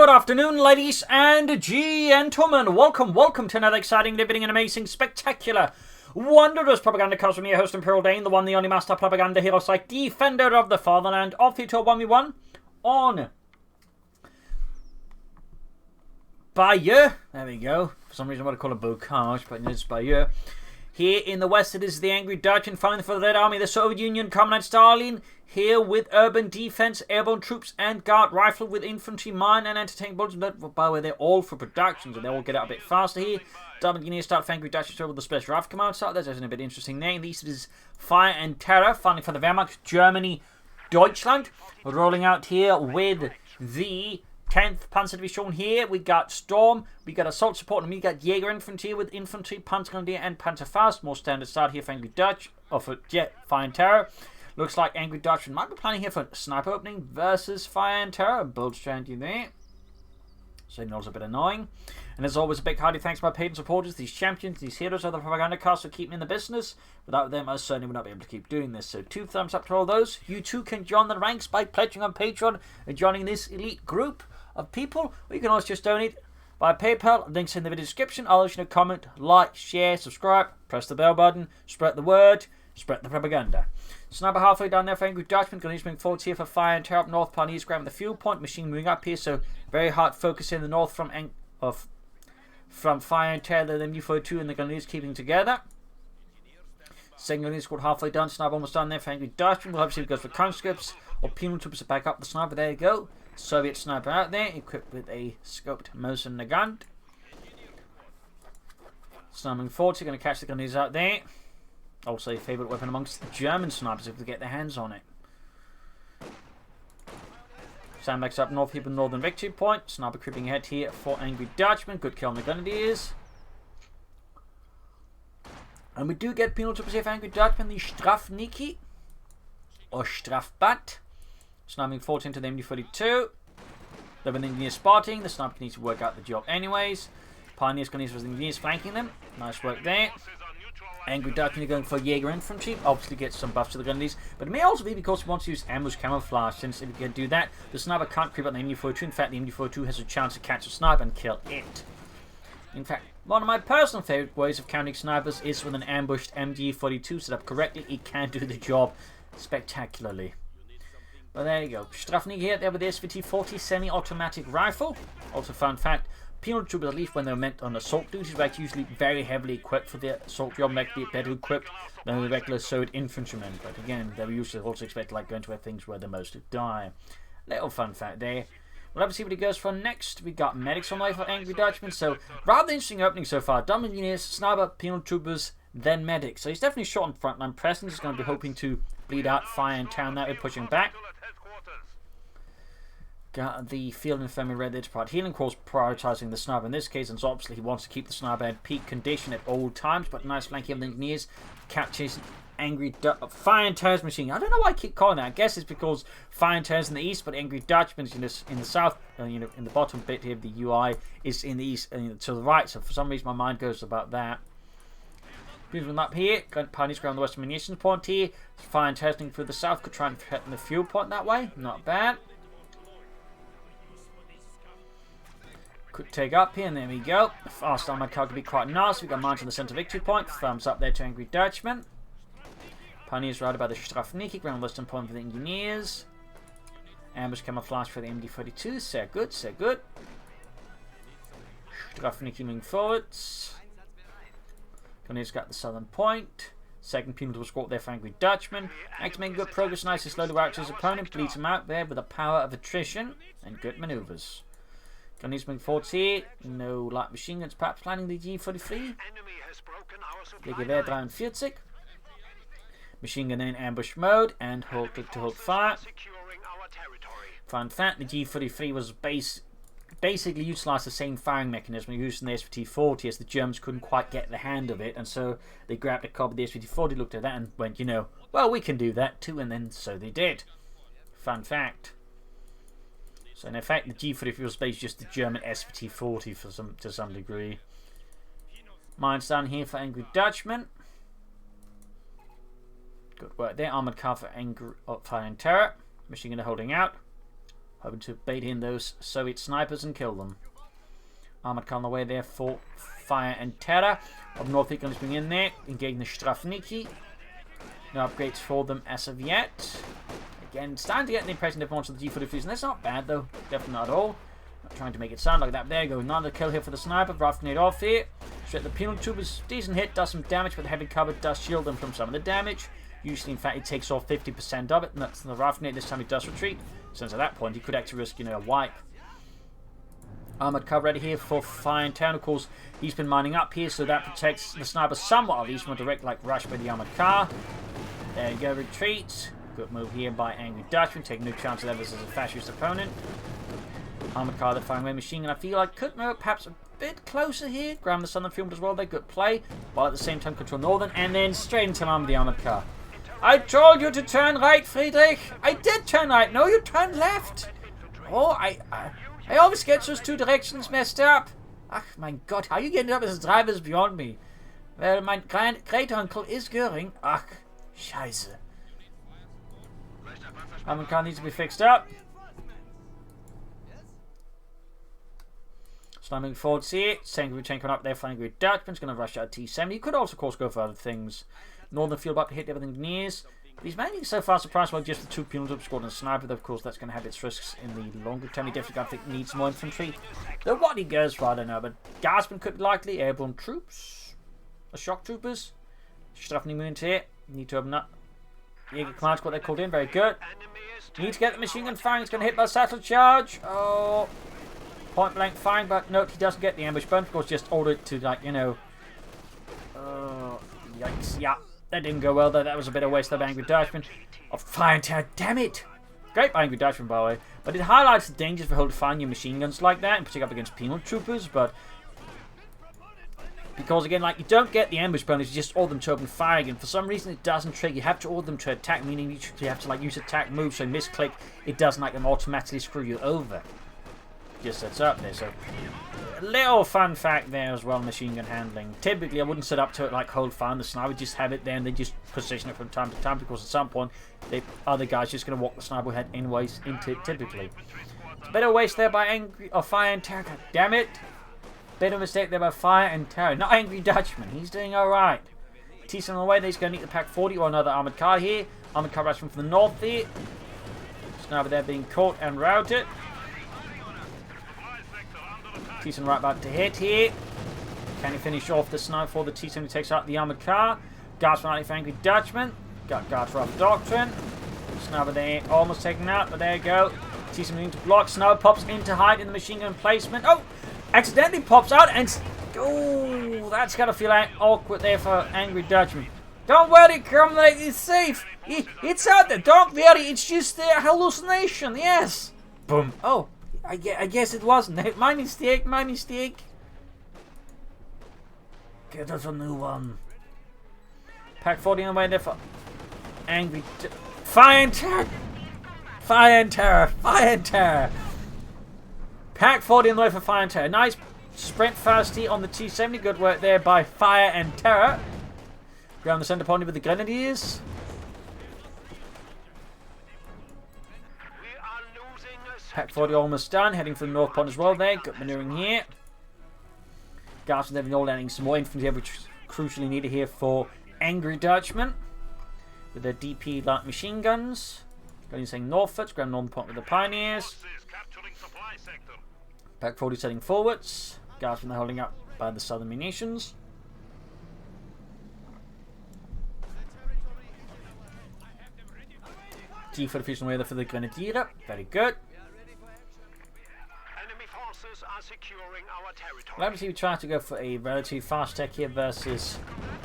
Good afternoon, ladies and gentlemen. Welcome to another exciting, riveting, and amazing, spectacular, wondrous Propagandacaster from your host, Imperial Dane, the one, the only master propaganda hero site, defender of the fatherland, off you to a 1v1 on Bayeux. There we go. For some reason I want to call it Bocage, but it's Bayeux. Here in the west, it is the angry Dutchman fighting for the Red Army, the Soviet Union, Comrade Stalin. Here with urban defense, airborne troops, and guard rifle with infantry, mine, and anti-tank bullets. But by the way, they're all for production, so they all get out a bit faster here. Double engineer start for angry Dutchman with the special rifle command start. That's a bit interesting name. This is Fire&Terror, fighting for the Wehrmacht, Germany, Deutschland. Rolling out here with the 10th Panzer Division here. We got Storm, we got Assault Support, and we got Jaeger Infantry with Infantry, Panzergrenadier, and Panzerfaust. More standard start here for angry Dutch, or for Fire&Terror. Looks like angry Dutchman might be planning here for sniper opening versus Fire&Terror. Bold strategy there. Signal's a bit annoying. And as always, a big hearty thanks to my paid supporters, these champions, these heroes of the Propagandacast for keeping me in the business. Without them, I certainly would not be able to keep doing this. So 2 thumbs up to all those. You too can join the ranks by pledging on Patreon and joining this elite group of people. Or you can also just donate by PayPal. Links in the video description. I'll let you know, comment, like, share, subscribe, press the bell button, spread the word, spread the propaganda. Sniper halfway down there for angry Dutchman. Going to moving forwards here for Fire&Terror up north. Pioneers grabbing the fuel point. Machine moving up here. So very hard focus in the north from Fire&Terror. Then U42 and the Grenadiers keeping together. Second Grenadier squad halfway down. Sniper almost done there for angry Dutchman. We'll obviously go for conscripts or penal troops to back up the sniper. There you go. Soviet sniper out there, equipped with a scoped Mosin Nagant. Sniping forward, so you're going to catch the Grenadiers out there. Also a favourite weapon amongst the German snipers if they get their hands on it. Sandbags up north here with Northern Victory Point. Sniper creeping ahead here for angry Dutchman. Good kill on the Grenadiers. And we do get penal troops here for angry Dutchman, the Strafniki or Strafbat. Sniping forward into the MD42. They've been engineers spotting. The sniper needs to work out the job anyways. Pioneers Grenadiers with the engineers flanking them. Nice work there. Angry Dutchman going for Jaeger Infantry. Obviously gets some buffs to the Grenadiers. But it may also be because he wants to use ambush camouflage. Since if you can do that, the sniper can't creep up the MD42. In fact, the MD42 has a chance to catch a sniper and kill it. In fact, one of my personal favourite ways of counting snipers is with an ambushed MD42 set up correctly. It can do the job spectacularly. But there you go. Strafnik here there with the SVT-40 semi-automatic rifle. Also fun fact, penal troopers, at least when they're meant on assault duties, were actually usually very heavily equipped for the assault job, actually better equipped than the regular Soviet infantrymen. But again, they were usually also expected like going to where things where the most die. Little fun fact there. We'll have to see what he goes for next. We got medics on the way for angry Dutchman. So rather interesting opening so far. Dumb engineers, sniper, penal troopers, then medics. So he's definitely shot in front line presence. He's going to be hoping to bleed out Fire&Terror that way, pushing back. Got the field infirmary ready to provide healing, of course, prioritising the sniper in this case, and so obviously he wants to keep the sniper at peak condition at all times. But nice flanking of the engineers catches angry Fire&Terror's machine. I don't know why I keep calling that. I guess it's because Fire&Terror's in the east, but angry Dutchman's in the south. In the bottom bit here of the UI is in the east, to the right. So for some reason my mind goes about that. Moving up here, Pioneers ground the western munitions point here. Fire&Terror's through the south, could try and threaten the fuel point that way. Not bad. Quick take up here, and there we go. Fast armoured car could be quite nice. We've got mines on the centre victory point. Thumbs up there to angry Dutchman. Pioneers routed by the Strafniki, ground western point for the engineers. Ambush camouflage for the MD42. So good, so good. Strafniki moving forwards. Pioneers got the southern point. Second penal was squat there for angry Dutchman. Actually making good progress, nice and slowly out to his opponent. Bleeds him out there with the power of attrition and good manoeuvres. Grenadiers moving forwards here. No light machine guns, perhaps planning the G43. Gewehr 43. Machine gun in ambush mode and hold click to hold fire. Fun fact, the G43 was basically utilised the same firing mechanism used in the SVT-40 as the Germans couldn't quite get the hand of it, and so they grabbed a copy of the SVT-40, looked at that and went, well, we can do that too, and then so they did. Fun fact. So in effect, the G43 was basically just the German SVT-40 to some degree. Mines down here for angry Dutchman. Good work there. Armoured car for Fire&Terror. Machine gun holding out. hoping to bait in those Soviet snipers and kill them. Armored car on the way there for Fire and Terror. Up north, they're going to bring in there, engaging the Strafniki. No upgrades for them as of yet. Again, starting to get the impression they've launched the G43s, and that's not bad though, definitely not at all. Not trying to make it sound like that. There you go, another kill here for the sniper, rafting it off here. Straight the penal tubers, decent hit, does some damage, but the heavy cover does shield them from some of the damage. Usually, in fact, he takes off 50% of it, and that's the rafting. This time he does retreat, since at that point he could actually risk, a wipe. Armored cover ready here for Fire and Terror. Of course, he's been mining up here, so that protects the sniper somewhat, at least from a direct rush by the armored car. There you go, retreats. Good move here by Angry Dutchman, taking no chance of that versus a fascist opponent. Armored car that firing away machine gun. I feel like could move perhaps a bit closer here. Grab the southern field as well. They good play, while at the same time control northern, and then straight into line with the armored car. I told you to turn right, Friedrich. I did turn right. No, you turned left. Oh, I always get those two directions messed up. Ach, my God, how you getting up as a driver is beyond me. Well, my great uncle is Göring. Ach, Scheiße. Armored car needs to be fixed up. Slamming forward here. Senko up there, flying with Dutchman's going to rush out T-70. He could also, of course, go for other things. Northern field up to hit everything nears. But he's managing so far surprised by just the two penal tubes scored and a sniper. Though, of course, that's going to have its risks in the longer term. He definitely, I think, needs more infantry. Though what he goes for, I don't know. But Garsman could be likely. Airborne troops. Or shock troopers. Stuffing movement here. Need to open up. Jaeger commands what they called in. Very good. Need to get the machine gun firing. It's going to hit by satchel charge. Oh. Point blank firing, but note he doesn't get the ambush burn. Of course, just ordered to, yikes. Yeah, that didn't go well, though. That was a bit of waste of Angry Dutchman. Of Fire and Terror, damn it! Great by Angry Dutchman, by the way. But it highlights the dangers for holding your machine guns like that, and particularly up against penal troopers, but because, again, you don't get the ambush bonus, you just order them to open fire again. For some reason, it doesn't trigger. You have to order them to attack, meaning you have to, use attack moves, so misclick, it doesn't, them automatically screw you over. Just sets up there, so a little fun fact there as well, machine gun handling. Typically, I wouldn't set up to it hold fire on the sniper, just have it there and then just position it from time to time, because at some point, the other guy's just going to walk the sniper head anyways into it, typically. It's a bit of waste there by Fire and Terror, god damn it. Bit of a mistake there by Fire and Terror, not Angry Dutchman, he's doing alright. T-7 on the way, he's going to need the Pack 40 or another armoured car here. Armoured car rushing from the north here. Sniper there being caught and routed. T-7 right about to hit here. Can he finish off the sniper before the T-7 takes out the armoured car? Guards from Angry Dutchman. Got guards for Doctrine. Sniper there almost taken out, but there you go. T-7 into block. Sniper pops into hide in the machine gun placement. Oh! Accidentally pops out and... Oh! That's gotta feel awkward there for Angry Dutchman. Don't worry, comrade, it's safe. It's out there. Don't worry, it's just a hallucination. Yes. Boom. Oh. I guess it wasn't. My mistake, my mistake. Get us a new one. Pack 40 on the way there for Angry... Fire and Terror! Fire and Terror! Fire and Terror! Pack 40 on the way for Fire and Terror. Nice sprint fasty on the T-70. Good work there by Fire and Terror. Ground the center pony with the Grenadiers. Pack 40 almost done, heading for the north pond as well there. Good maneuvering here. Garsman having all landing some more infantry, which is crucially needed here for Angry Dutchman. With their DP light machine guns. Going saying northwards, ground northern pond with the Pioneers. Pack 40 setting forwards. Garsman they're holding up by the southern munitions. G45 on the way there for the Grenadier. Very good. Let me see if we try to go for a relatively fast tech here versus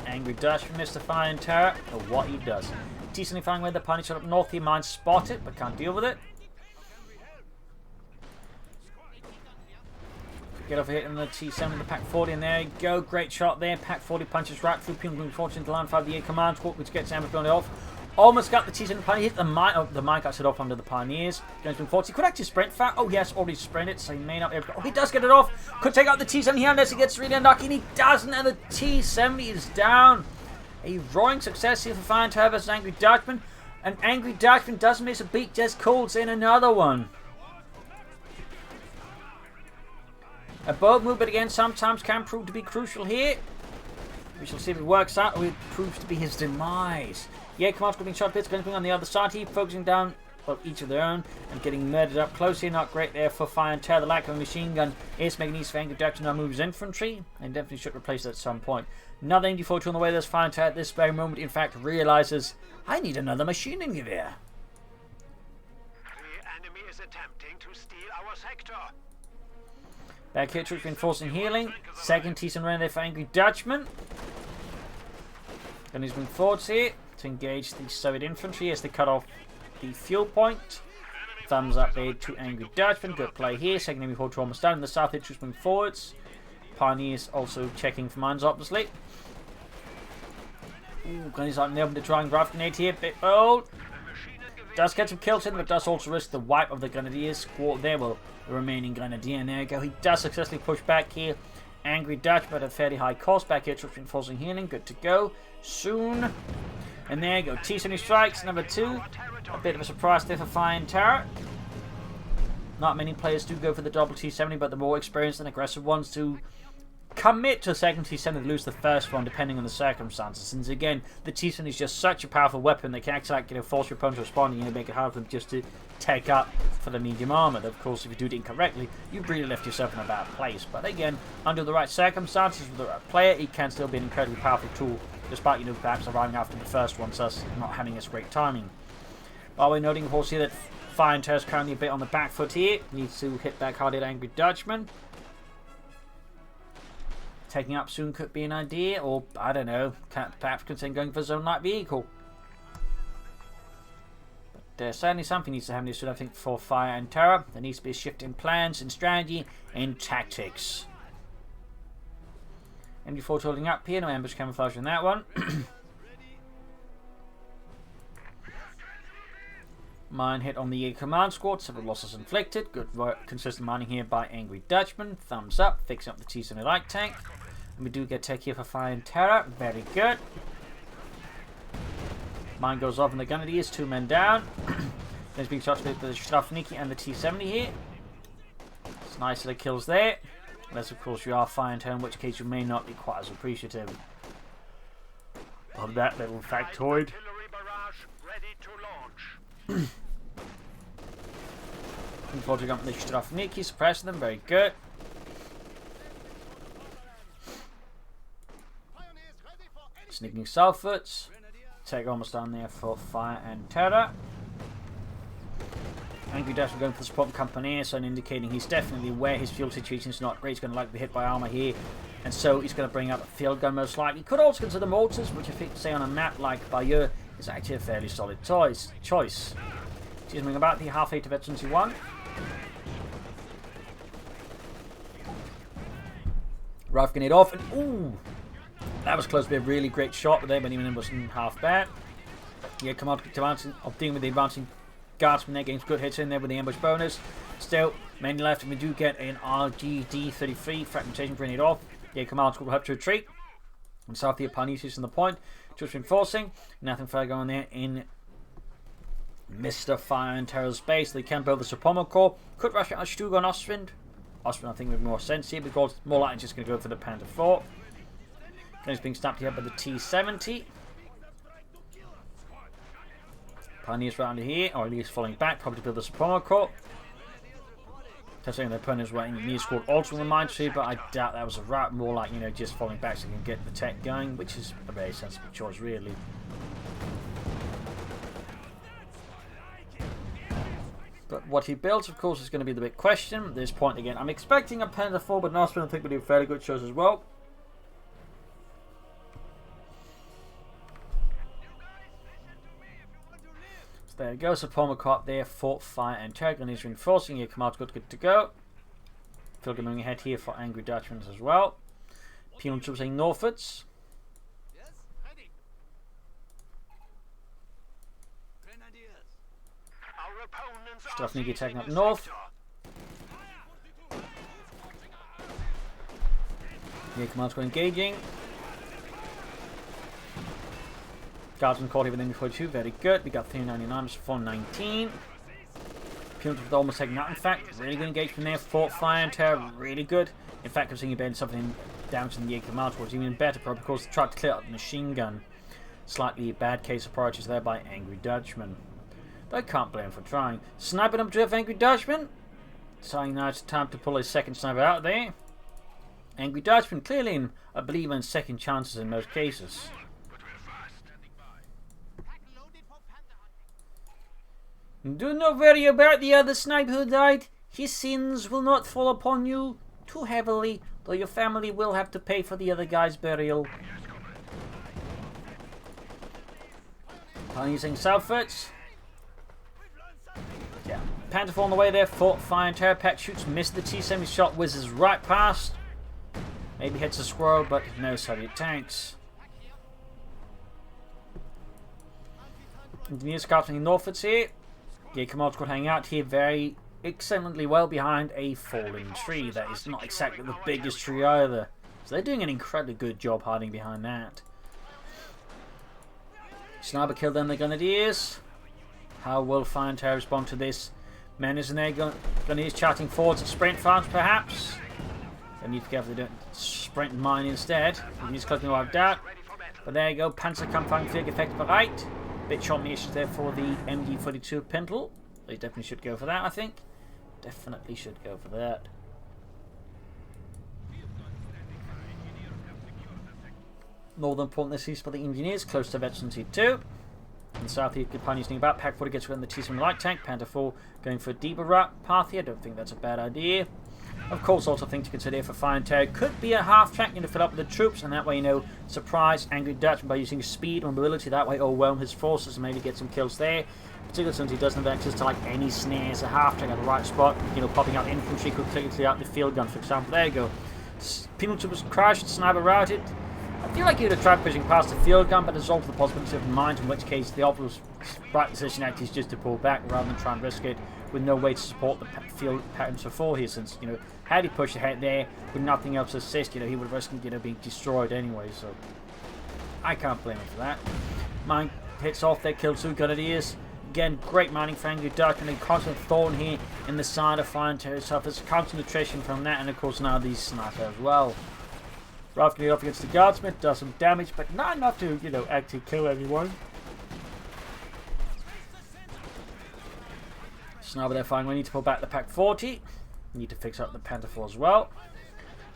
Angry Dutchman, Mr. Fire and Terror, or what he does. T-70 firing with the Pioneer up north, he might spot it, but can't deal with it. Get over here in the T-7, the Pack 40, and there you go. Great shot there. Pack 40 punches right through Penal Fortune to line 5 the 8 command squad, which gets ambush blown off. Almost got the T-7 Pioneer, hit the mine. Oh, the mine got set off under the Pioneers. Going to 40. Could actually sprint fast. Oh, yes, already sprinted, so he may not be able to. Oh, he does get it off. Could take out the T-7 here unless he gets really unlucky, and he doesn't, and the T-70 is down. A roaring success here for Fire and Terror versus Angry Dutchman. And Angry Dutchman doesn't miss a beat, just calls in another one. A boat move, but again, sometimes can prove to be crucial here. We shall see if it works out or it proves to be his demise. Yeah, Command's being shot bits, going on the other side here, focusing down on each of their own and getting murdered up close here. Not great there for Fire&Terror. The lack of a machine gun is making these Angry Dutchman now moves infantry, and definitely should replace that at some point. Another MG42 on the way. There's Fire&Terror at this very moment, in fact, realizes I need another machine gun gewehr. The enemy is attempting to steal our sector. Back here, troops reinforcing healing. Second T-7 running there for Angry Dutchman. And he's moving forwards here to engage the Soviet infantry as they cut off the fuel point. Thumbs up there to Angry Dutchman. Good play here. Second enemy hold almost down in the south. Troops moving forwards. Pioneers also checking for mines, obviously. Ooh, Gunny's out in the open to try and grab grenade here. Bit bold. Does get some kills in, but does also risk the wipe of the Grenadiers squad there. Well, the remaining Grenadier, and there we go. He does successfully push back here. Angry Dutch, but at a fairly high cost. Back here, troops reinforcing healing. Good to go. Soon. And there you go. T-70 strikes, number 2. A bit of a surprise there for Fire&Terror. Not many players do go for the double T-70, but the more experienced and aggressive ones do commit to a second T-70 to lose the first one, depending on the circumstances. Since again, the T-70 is just such a powerful weapon that can actually force your opponent to respond and make it hard for them just to take up for the medium armor. Of course, if you do it incorrectly, you really left yourself in a bad place. But again, under the right circumstances with the right player, it can still be an incredibly powerful tool, despite perhaps arriving after the first one, thus not having as great timing. While we're noting, of course, here that Fire&Terror is currently a bit on the back foot here, needs to hit back hard at Angry Dutchman. Taking up soon could be an idea, or I don't know, perhaps considering going for zone light vehicle. But certainly something needs to happen soon, I think, for Fire&Terror. There needs to be a shift in plans, in strategy, in tactics. MG4 holding up here, no ambush camouflage in that one. Mine hit on the Jaeger command squad, several losses inflicted. Good work, consistent mining here by Angry Dutchman. Thumbs up, fixing up the T-70 light tank. And we do get tech here for Fire&Terror. Very good. Mine goes off and the Grenadiers, 2 men down. There's being shot with the Strafniki and the T-70 here. It's nice that it kills there. Unless, of course, you are Fire&Terror, in which case you may not be quite as appreciative of that little factoid. Unfortunately, got the Strafniki, suppressing them, very good. Sneaking Salfoots. Take almost down there for Fire&Terror. Angry Dutchman going for the support company, so indicating he's definitely aware his fuel situation is not great. He's going to likely be hit by armor here, and so he's going to bring up a field gun most likely. Could also consider mortars, which I think, say on a map like Bayeux, is actually a fairly solid choice. Excuse me, about the half 8 of Veterans 1. Rifle grenade off, and ooh, that was close to be a really great shot, but then even wasn't half bad. Yeah, command of dealing with the advancing guardsmen there, getting good hits in there with the ambush bonus. Still, many left, and we do get an RGD-33 fragmentation grenade off. Yeah, command squad will have to retreat. And south the Pioneers on the point, just reinforcing. Nothing further going there in Mr. Fire&Terror's base. They can build the Supomo Corps. Could rush out Stug on Ostwind. Ostwind, I think, would make more sense here because more likely just going to go for the Panther 4. He's being snapped here by the T-70. Pioneers round here, or at least falling back, probably to build the Supomo Corps. Testing their opponents waiting the near squad also on the mine tree, but I doubt that was a route. More like, just falling back so they can get the tech going, which is a very sensible choice, really. But what he builds, of course, is going to be the big question at this point again. I'm expecting a Panther 4, but Nostrin I think will do a fairly good choice as well. So there you go, Supomo Corps there for Fire&Terror. And he's reinforcing here, come out good to go. Phil going ahead here for Angry Dutchman as well. Peon troops saying northwards. Strafniki taking up north. Here, command squad engaging. Guardsman caught here with MG42, very good. We got 399 versus 419. Punitive with almost taking out. In fact, really good engagement there. Fought Fire&Terror, really good. In fact, I'm seeing you something down to the Jaeger command was even better, probably because they tried to clear out the machine gun. Slightly bad case of priorities there by Angry Dutchman. But I can't blame him for trying. Sniper number 2 of Angry Dutchman. Deciding now it's time to pull his second sniper out there. Angry Dutchman, clearly a believer in second chances in most cases. Do not worry about the other sniper who died. His sins will not fall upon you too heavily, though your family will have to pay for the other guy's burial. I'm using Southwards. Yeah. Panther on the way there, fought Fire&Terror, Pack shoots, missed the T-70 shot, whizzes right past. Maybe hits a squirrel, but no Soviet tanks. Engineers scouting northwards here. Yeah, Command Squad hanging out here very excellently well behind a fallen tree. That is not exactly the biggest tree either. So they're doing an incredibly good job hiding behind that. Sniper killed them, the Grenadiers. How will Fire&Terror respond to this? Men isn't there? Grenadiers charting forwards at sprint fast, perhaps. They need to be careful they don't sprint mine instead. He's closely wiped out. But there you go, Panzerkampfwagen Flieg effect bereit. Bit short issues there for the MD-42 Pintle. They definitely should go for that, I think. Definitely should go for that. Northern point this east for the engineers, close to Veteran T2. And south east companions near about. Pack 40 gets around the T7 light tank. Panther 4 going for a deeper route path here. I don't think that's a bad idea. Of course, also thing to consider for Fire&Terror could be a half track to fill up with the troops, and that way, you know, surprise Angry Dutchman by using speed or mobility. That way, overwhelm his forces and maybe get some kills there. Particularly since he doesn't have access to like any snares, a half track at the right spot. You know, popping out infantry could clear out the field gun, for example. There you go. Penal was crashed, sniper routed. I feel like he would have tried pushing past the field gun, but there's also the possibility of mines, in which case the obvious right decision actually is just to pull back rather than try and risk it with no way to support the field patterns for 4 here, since, you know, had he pushed ahead there with nothing else to assist, you know, he would have risked, you know, being destroyed anyway, so I can't blame him for that. Mine hits off there, kills 2 Grenadiers. Again, great mining for Angry Dutchman, and constant thorn here in the side of Fire&Terror itself. There's constant attrition from that, and of course now these sniper as well. Roughly off against the guardsman, does some damage, but not enough to, you know, actually kill anyone. Sniper there fine. We need to pull back the Pack 40. Need to fix up the Panther 4 as well.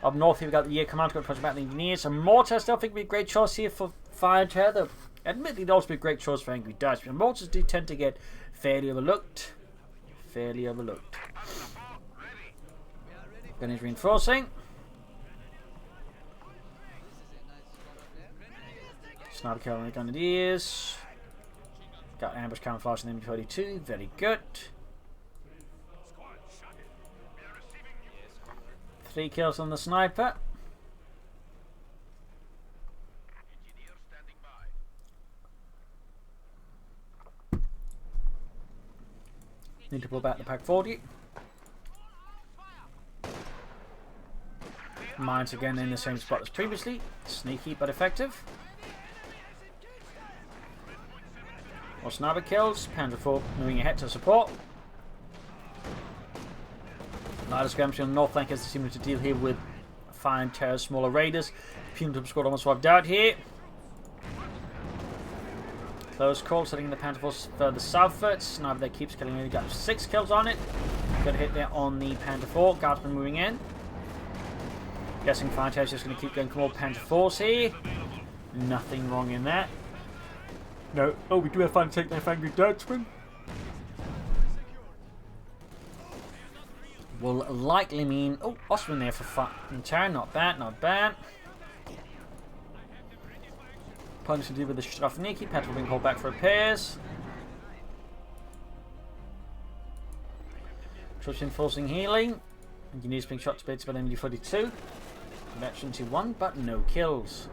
Up north here we've got the Jaeger command squad pushing back the engineers. And mortars still think would be a great choice here for Fire&Terror. Though admittedly, it'd also be a great choice for Angry Dutchman. Mortars do tend to get fairly overlooked. Fairly overlooked. Grenadiers reinforcing. Sniper killing the Grenadiers. Got ambush camouflage in the MD-42. Very good. 3 kills on the sniper. Need to pull back the Pack 40. Mines again in the same spot as previously. Sneaky but effective. More sniper kills. Panther 4 moving ahead to support. Lighter skirmish on the north flank as they seem to deal here with Fire&Terror smaller raiders. Punitive squad almost wiped out here. Close call, setting the Panther Force further southwards. Sniper there keeps killing it. Got 6 kills on it. Good hit there on the Panther 4. Guardsman moving in. Guessing Fire&Terror is just going to keep going for more Panther Force here. Nothing wrong in that. No. Oh, we do have fun taking that Angry Dutchman. Will likely mean... Oh, Osman there for Fire&Terror. Not bad, not bad. Opponents to deal with the Strafniki. Petrol being called back for repairs. Troops enforcing healing. Engineers being shot to bits by MD-42. Veteran T1, but no kills.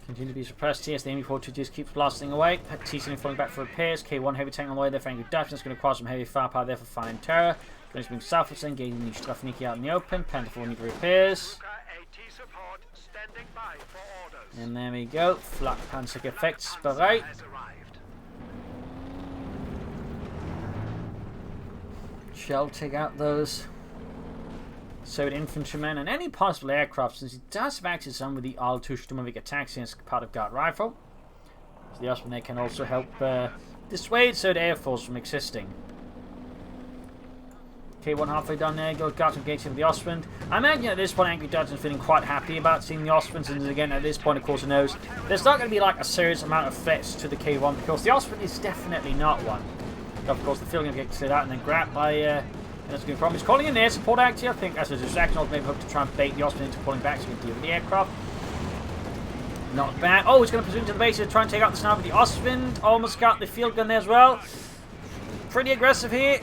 Continue to be suppressed here as the MD-42 just keeps blasting away. T-7 falling back for repairs. K1 heavy tank on the way there for Angry Dutchman. It's going to acquire some heavy firepower there for Fire&Terror. Going to bring southwards and getting the Strafniki out in the open. Panther 4 need repairs. standing by for orders. And there we go. Flak Panzer effects bereit. Has arrived. Shall take out those Soviet infantrymen and any possible aircraft, since he does have access on with the Al-Tushtumovik attacks as part of Guard Rifle. So the Osman can also help dissuade Soviet Air Force from existing. K1 halfway down there, go Guards engaging with the Osman. I imagine at this point Angry Dutchman's feeling quite happy about seeing the Osmans, and again at this point of course he knows there's not going to be like a serious amount of threats to the K1 because the Osman is definitely not one. Of course the field going to get cleared out and then grabbed by that's going to be a problem. He's calling in there support actually, I think as a distraction, or maybe hope to try and bait the Osman into pulling back so he can deal with the aircraft. Not bad. Oh, he's going to presume to the base to try and take out the sniper with the Osman. Almost got the field gun there as well. Pretty aggressive here.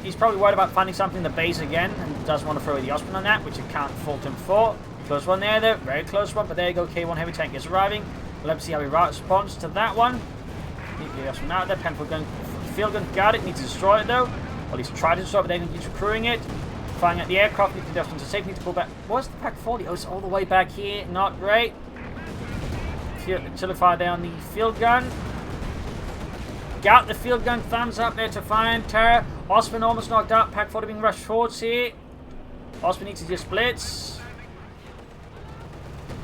He's probably worried about finding something in the base again and doesn't want to throw away the Osman on that, which you can't fault him for. Close one there though, very close one, but there you go, K1 heavy tank is arriving. Let's see how he responds to that one. The Osman out there, Penfield gun, field gun, got it, needs to destroy it though. Well, he's tried to destroy it, but then he's recruiting it. Firing at the aircraft, needs to destroy to safety, need to pull back. What's the Pack 40? Oh, it's all the way back here, not great. Artillery fire there on the field gun. Got the field gun, thumbs up there to Fire&Terror. Osman almost knocked out, Pack 40 being rushed forwards here. Osman needs to just blitz.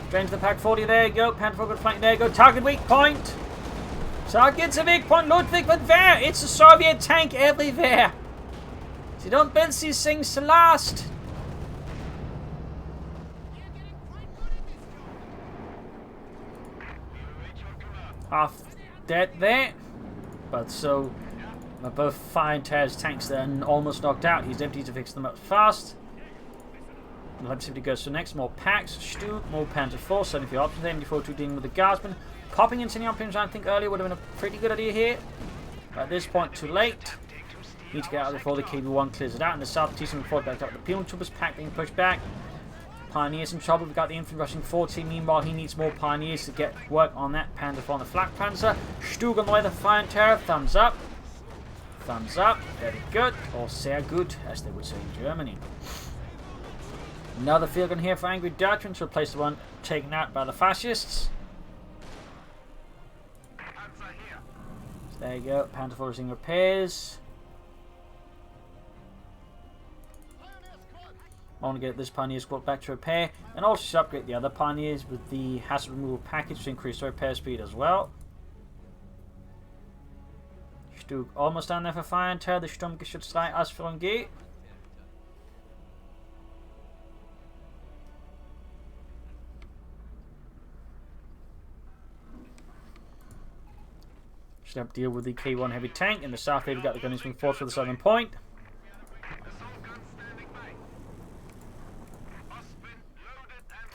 Drains the Pack 40, there you go. Panther good flank, there you go. Target weak point. Target's a weak point, Ludwig, but there! It's a Soviet tank everywhere. So you don't build these things to last. Half dead there. But so both Fire&Terror's tanks there and almost knocked out. He's empty to fix them up fast. Let's see if he goes to next. More packs, Stu, more Panther 4, 74 options there, 74 dealing with the Guardsmen. Popping into the options I think earlier would have been a pretty good idea here. But at this point too late. Need to get out before the KB1 clears it out. And the South T-Sun before back up the Peel Troopers pack being pushed back. Pioneers in trouble. We've got the Infantry rushing 40. Meanwhile, he needs more Pioneers to get work on that Panther 4 on the Flak Panzer. Stug on the way, the Fire&Terror. Thumbs up. Thumbs up. Very good. Or sehr gut, as they would say in Germany. Another field gun here for Angry Dutchman to replace the one taken out by the fascists. So there you go. Panther 4 is in repairs. I want to get this Pioneer squad back to repair, and also upgrade the other Pioneers with the hazard removal package to increase their repair speed as well. Stug almost down there for Fire&Terror. The Sturmgeschütz Ausführung geht. Should have to deal with the K1 heavy tank. In the south, they've got the gunners being forced for the southern point.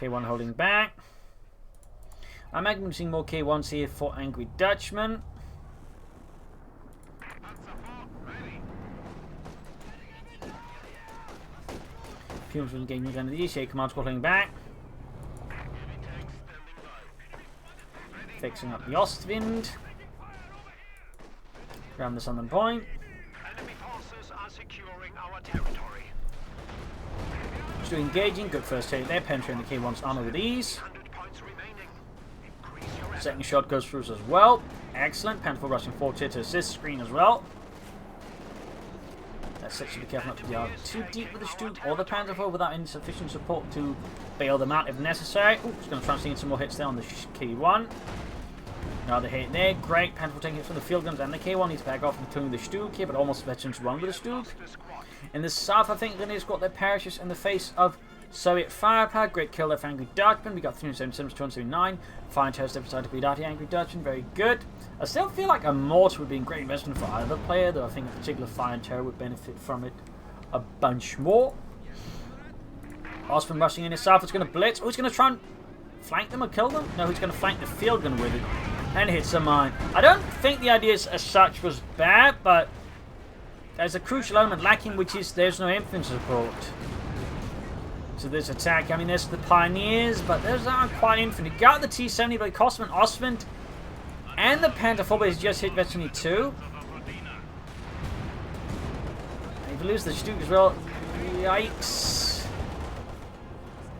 K1 holding back. I'm actually seeing more K1s here for Angry Dutchman. Fumes will gain under the ECA command squad holding back. Fixing up the Ostwind. Around the southern point. Enemy forces are securing our territory. Still engaging, good first hit there, penetrating the K1's armor with ease. Second shot goes through as well. Excellent. Panther rushing forward here to assist screen as well. That section be careful not to be too deep with the Stug or the Panther 4 without insufficient support to bail them out if necessary. Ooh, just going to try and see some more hits there on the K1. Another hit there. Great. Panther taking it from the field guns and the K1 needs to back off, including the Stug here, but almost veterans run with the Stug. In the south, I think Grenadiers got their perishes in the face of Soviet firepower. Great kill there for Angry Dutchman. We got 377 to 279. Fire&Terror steps aside to beat out the Angry Dutchman. Very good. I still feel like a mortar would be a great investment for either player, though I think in particular Fire&Terror would benefit from it a bunch more. Osman rushing in his south. It's going to blitz. Oh, he's going to try and flank them or kill them? No, he's going to flank the field gun with it. And hits a mine. I don't think the idea as such was bad, but there's a crucial element lacking, which is there's no infantry support to this attack. I mean, there's the Pioneers, but those aren't quite infantry. Got the T-70, but it cost him an Osman and the Panther 4, but he's just hit veteran 2. And if you lose the Stug as well, yikes.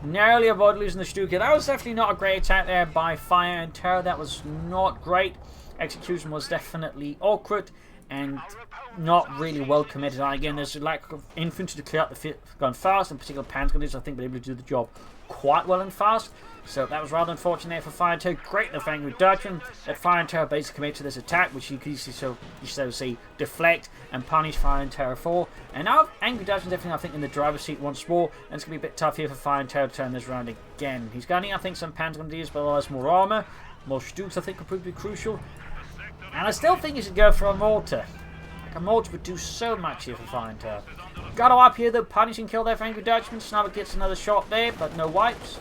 Narrowly avoid losing the Stuka. That was definitely not a great attack there by Fire&Terror. That was not great. Execution was definitely awkward and not really well committed. Again, there's a lack of infantry to clear out the gun fast, in particular Panzergrenadiers. I think were able to do the job quite well and fast. So that was rather unfortunate for Fire&Terror. Great the Angry Dutchman that Fire&Terror basically committed to this attack, which you could easily see deflect and punish Fire&Terror for. And now Angry Dutchman's definitely, I think, in the driver's seat once more, and it's going to be a bit tough here for Fire&Terror to turn this round again. He's going to need, I think, some Panzergrenadiers, but otherwise more armour. More Stuks, I think, could prove to be crucial. And I still think you should go for a mortar. Like, a mortar would do so much here for Fire&Terror. Got to up here, though, punish and kill their Angry Dutchman. Sniper gets another shot there, but no wipes.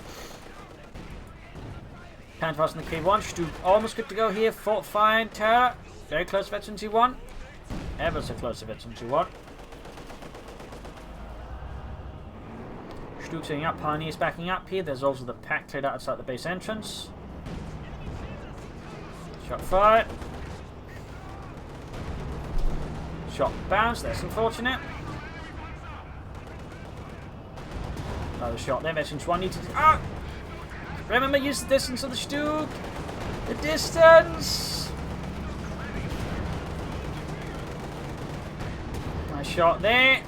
Panzerfaust in the K1. Stuk almost good to go here for Fire&Terror. Very close to veteran 2-1. Ever so close to veteran 2-1. Stuk setting up. Pioneers backing up here. There's also the pack cleared out outside the base entrance. Shot fired. Shot bounced. That's unfortunate. Another shot there. Veteran 1 needs to... Ah! Remember, use the distance of the Stuk. The distance. Nice shot there.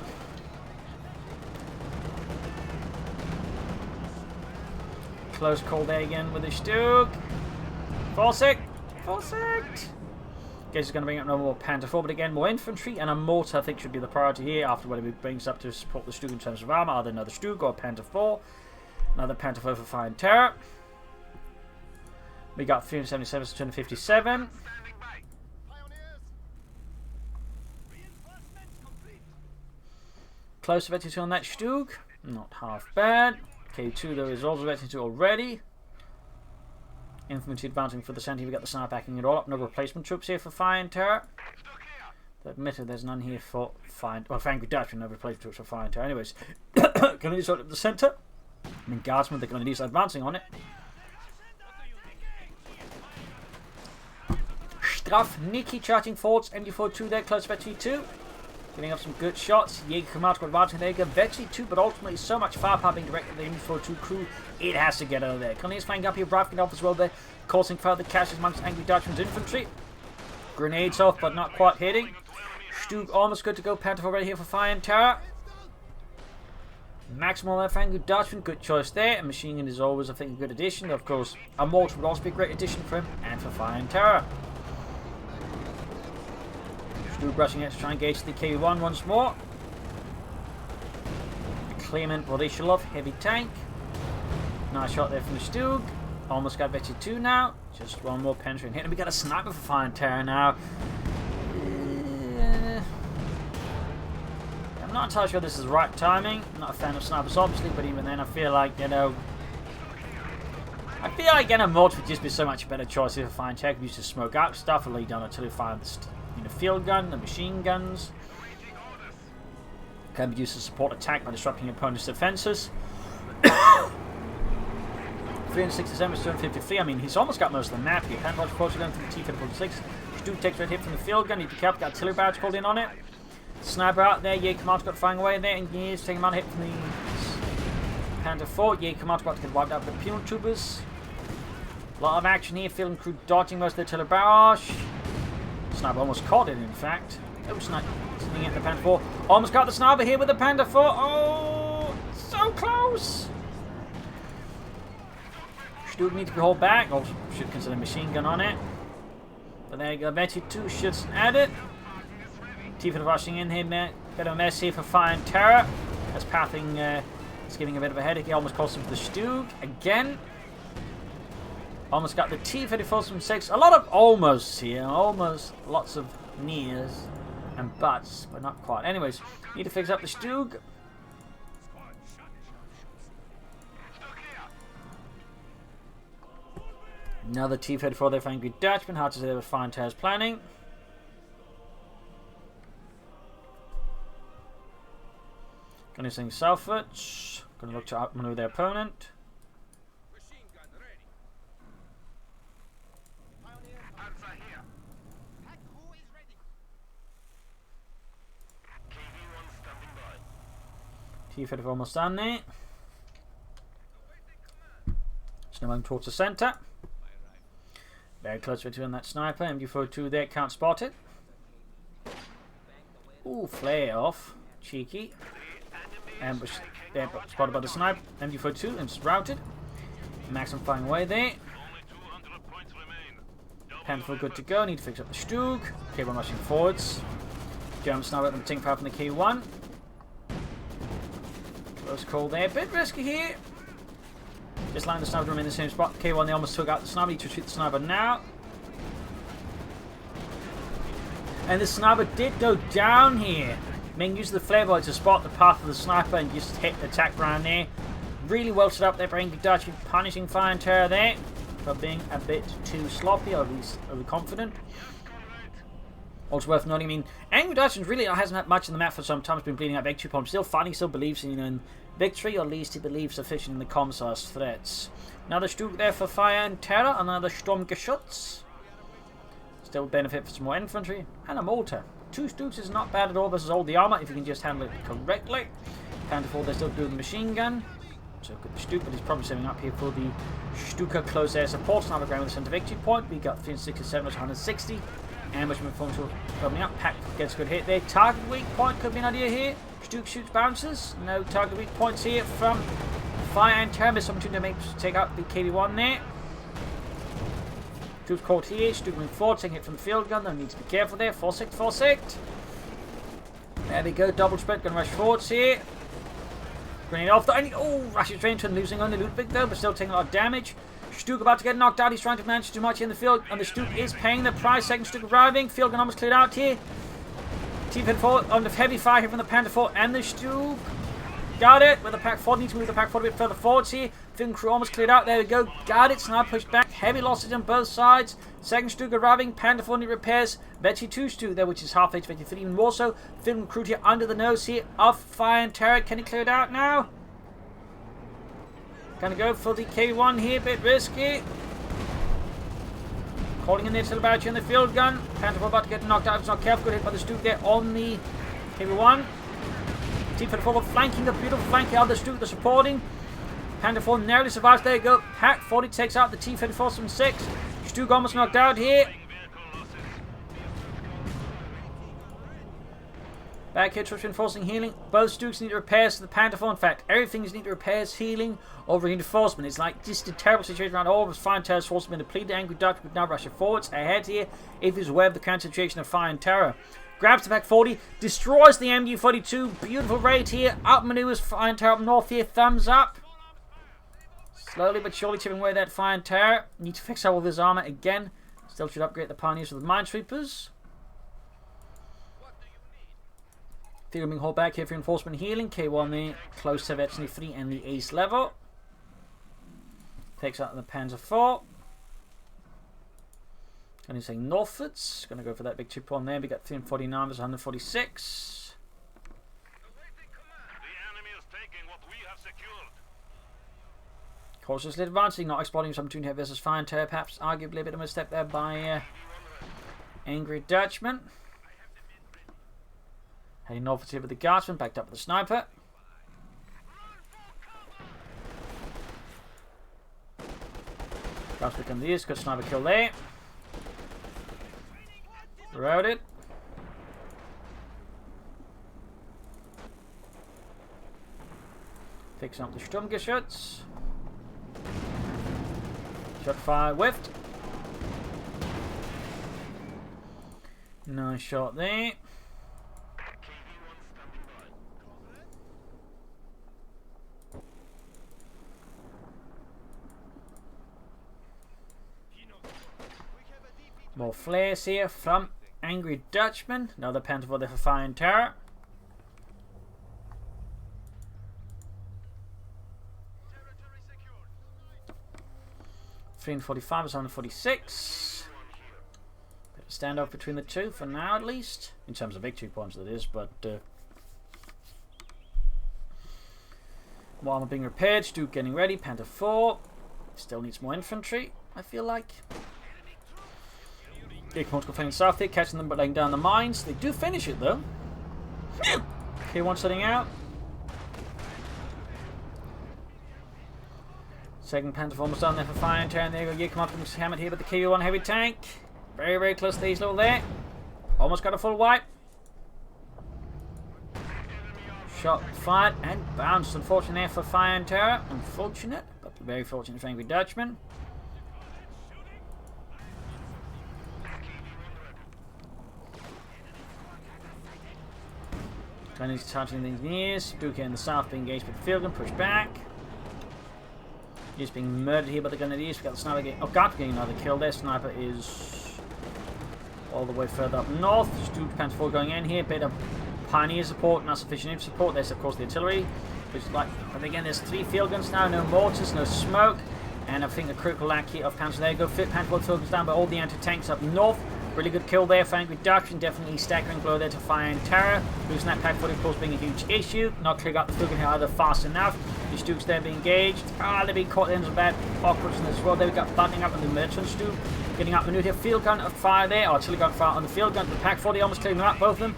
Close call there again with the Stuk. Foresight. Guess he's going to bring up no more Panther 4, but again, more infantry and a mortar I think should be the priority here after whatever he brings up to support the Stuk in terms of armor. Either another Stuk or a Panther 4. Another Panther 4 for Fire&Terror. We got 377 to 257. Close to veteran 2 on that Stuk. Not half bad. K2 though is also veteran 2 already. Infantry advancing for the centre. We got the sniper backing it all up. No replacement troops here for Fire&Terror. Admitted there's none here for Angry Dutchman. No replacement troops for Fire&Terror. Anyways, going to sort of the centre. I mean, Guardsmen, they're going to need advancing on it. Straff, Nikki charging forwards. MD42 there, close to Vetri 2. Getting up some good shots. Jaeger command squad advancing there. Vetri 2, but ultimately so much firepower being directed at the MD42 crew. It has to get out of there. Cannoneers flying up here, Brafkin off as well there. Causing further casualties amongst Angry Dutchman's infantry. Grenades off, but not quite hitting. Stuk almost good to go. Panther already here for Fire&Terror. Maximal left Angry Dutchman, good choice there. And machine gun is always, I think, a good addition. Of course, a mortar would also be a great addition for him and for Fire&Terror. Stuk rushing out to try and engage the K1 once more. Clement Borishelov, heavy tank. Nice shot there from the Stuk. Almost got Vetri 2 now. Just one more penetrating hit. And we got a sniper for Fire&Terror now. I'm not entirely sure this is the right timing. I'm not a fan of snipers, obviously, but even then, I feel like, you know, a mortar would just be so much a better choice if a Fire&Terror could use to smoke out stuff or lay down artillery fire, the field gun, the machine guns. Can be used to support attack by disrupting opponent's defenses. 367 to 253. I mean, he's almost got most of the map here. Panther approaching going through the T-56. Stuk takes red hit from the field gun. Need to be careful. Got artillery barrage called in on it. Sniper out there. Jaeger command squad flying away there. And he's taking a hit from the Panther 4. Jaeger command squad to get wiped out with the Pune troopers. A lot of action here. Field and crew dodging most of the artillery barrage. Sniper almost caught it, in fact. Oh, sniper sitting at the Panther 4. Almost got the sniper here with the Panther 4. Oh, so close. Stuk needs to be hauled back. Or should consider a machine gun on it. But there you go. Vetri 2 should add it. T-Fit rushing in here. Bit of a mess here for Fire&Terror. That's pathing. It's giving a bit of a headache. He almost cost him for the Stuk again. Almost got the T-54 from 6. A lot of almost here. Almost. Lots of nears and buts, but not quite. Anyways, need to fix up the Stuk. Another T-54 there for Angry Dutchman. Hard to say they were Fire&Terror's planning. Gonna sing southwards. Gonna look to outmaneuver their opponent. T-54 almost done there. Now I'm towards the centre. Very close between that sniper. MG42 there, can't spot it. Ooh, flare off. Cheeky. Ambush there, spotted by the sniper. MG42 and just routed. Maxim flying away there. Panther good to go. Need to fix up the Stug. K1 rushing forwards. German sniper and tank power from the K1. Close call there. Bit risky here. Just allowing the sniper to remain in the same spot. K1 they almost took out the sniper. Need to shoot the sniper now. And the sniper did go down here. Making use of the flare boy to spot the path of the sniper and just hit the attack round there. Really well set up there for Angry Dutchman, punishing Fire&Terror there for being a bit too sloppy, or at least overconfident. Also worth noting, I mean, Angry Dutchman really hasn't had much in the map for some time. He's been bleeding out victory points. Still fighting, still believes in victory, or at least he believes sufficient in the Kommissar's threats. Another Stug there for Fire&Terror, another Sturmgeschütz. Still benefit for some more infantry, and a mortar. 2 Stugs is not bad at all versus all the armour if you can just handle it correctly. Panther 4, they're still doing the machine gun. So good Stug, but he's probably saving up here for the Stuka close air support. Sniper ground with the centre victory point. We got 367 to 160. Ambushment phone tool coming up. Pack gets a good hit there. Target weak point could be an idea here. Stug shoots bounces. No target weak points here from Fire&Terror. Missed opportunity to make take out the KV1 there. Stug's caught here. Stug moving forward, taking it from the field gun. Though need to be careful there. Forsicht. There we go. Double sprint. Gonna rush forwards here. Grenade off the. Oh, rushes range and losing only Ludwig though, but still taking a lot of damage. Stug about to get knocked out. He's trying to manage too much in the field, and the Stug is paying the price. Second Stug arriving. Field gun almost cleared out here. T-4 under heavy fire here from the Panther 4 and the Stug. Got it. With the Pack 4, need to move the Pack 4 a bit further forwards here. Field crew almost cleared out. There we go. Got it. Sniper pushed back. Heavy losses on both sides. Second Stug arriving. Panther 4 need repairs. Veggie 2 Stug there, which is half HP, 3 even more so. Field crew here under the nose here of Fire&Terror. Can he clear it out now? Gonna go for the K1 here, bit risky. Calling in the Tilbouch in the field gun. Panther 4 about to get knocked out. If it's not careful, good hit by the Stug there on the KV1. T-4 flanking the beautiful flank here. The Stug, the supporting. Panther 4 narrowly survives. There you go. Pack 40 takes out the T-34 from 6. Stug almost knocked out here. Back here, troops reinforcing healing. Both Stugs need repairs to the Panther 4. In fact, everything is needed repairs, healing, or reinforcement. It's like just a terrible situation around all of us. Fire&Terror's forces have been depleted. Angry Dutch would now rush forwards ahead here if he's aware of the current situation of Fire&Terror. Grabs the Pack 40, destroys the MG42. Beautiful raid here. Up maneuvers Fire&Terror up north here. Thumbs up. Slowly but surely chipping away that Fire&Terror. Need to fix up with his armor again. Still should upgrade the Pioneers with Minesweepers. Field being hauled back here for reinforcement healing. K1 there, close to Veteran 3 and the ace level. Takes out the Panzer 4. And he's saying northwards. Gonna go for that big chip on there. We got 349 versus 146. Cautiously advancing, not exploiting some opportunity here versus Fire&Terror. Perhaps arguably a bit of a misstep there by Angry Dutchman. Heading northwards here with the Guardsman, backed up with the Sniper. Guardsman comes the east, got Sniper kill there. Routed. Fixing up the Sturmgeschütz. Shot fire whiffed. Nice shot there. More flares here from Angry Dutchman. Another Panther 4 there for Fire&Terror. $345 is 146. Bit of standoff between the two for now, at least. In terms of victory points, that is, but more armor being repaired. Stug getting ready. Panther 4. Still needs more infantry, I feel like. K1's going south here, catching them but laying down the mines. They do finish it though. K1 setting out. Second Panther almost done there for Fire&Terror. There you go. You come up and hammered here with the KV-1 heavy tank. Very, very close to these little there. Almost got a full wipe. Shot fired and bounced. Unfortunate there for Fire&Terror. Unfortunate, but very fortunate for Angry Dutchman. Chinese touching the engineers. Buka in the south being engaged with the field gun. Push back. He's being murdered here by the Grenadiers. We've got the sniper getting... Oh, Gap getting another kill there. Sniper is all the way further up north. Stu Panther 4 going in here. Bit of Pioneer support, not sufficient infantry support. There's, of course, the artillery. Which is like... But again, there's 3 field guns now. No mortars, no smoke. And I think a critical lack here of Panther. There you go. Panther 4 focused down by all the anti-tanks up north. Really good kill there for Angry Dutchman. Definitely staggering blow there to Fire&Terror. Losing that pack 40, of course, being a huge issue. Not clearing up the field gun here either fast enough. The Stooks there being engaged. They're being caught in some bad awkwardness as well. There we got buttoning up on the merchant Stook. Getting up maneuvered here. Field gun fire there. Artillery gun fire on the field gun. The pack 40 almost clearing them up, both of them.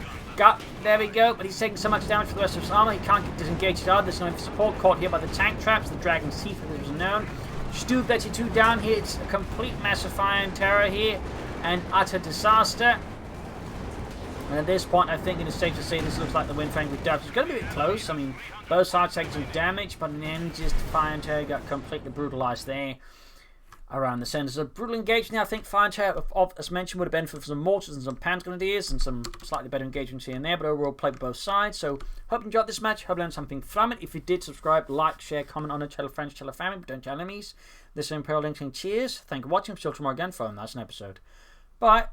There we go. But he's taking so much damage for the rest of his armor. He can't get disengaged out. There's no support. Caught here by the tank traps. The Dragon Thief, as it was known. Stook 32 down here. It's a complete mass of Fire&Terror here. And utter disaster. And at this point, I think it is safe to say this looks like the win for Angry Dutchman. It's going to be a bit close. I mean, both sides taking some damage, but in the end, just Fire&Terror got completely brutalized there around the centre. So, brutal engagement. I think Fire&Terror, as mentioned, would have benefited from some mortars and some Panther Grenadiers and some slightly better engagements here and there, but overall, played by both sides. So, hope you enjoyed this match. Hope you learned something from it. If you did, subscribe, like, share, comment on it. Tell friends, tell family, but don't tell enemies. This is Imperial Link saying cheers. Thank you for watching. See you tomorrow again for a nice episode. Bye.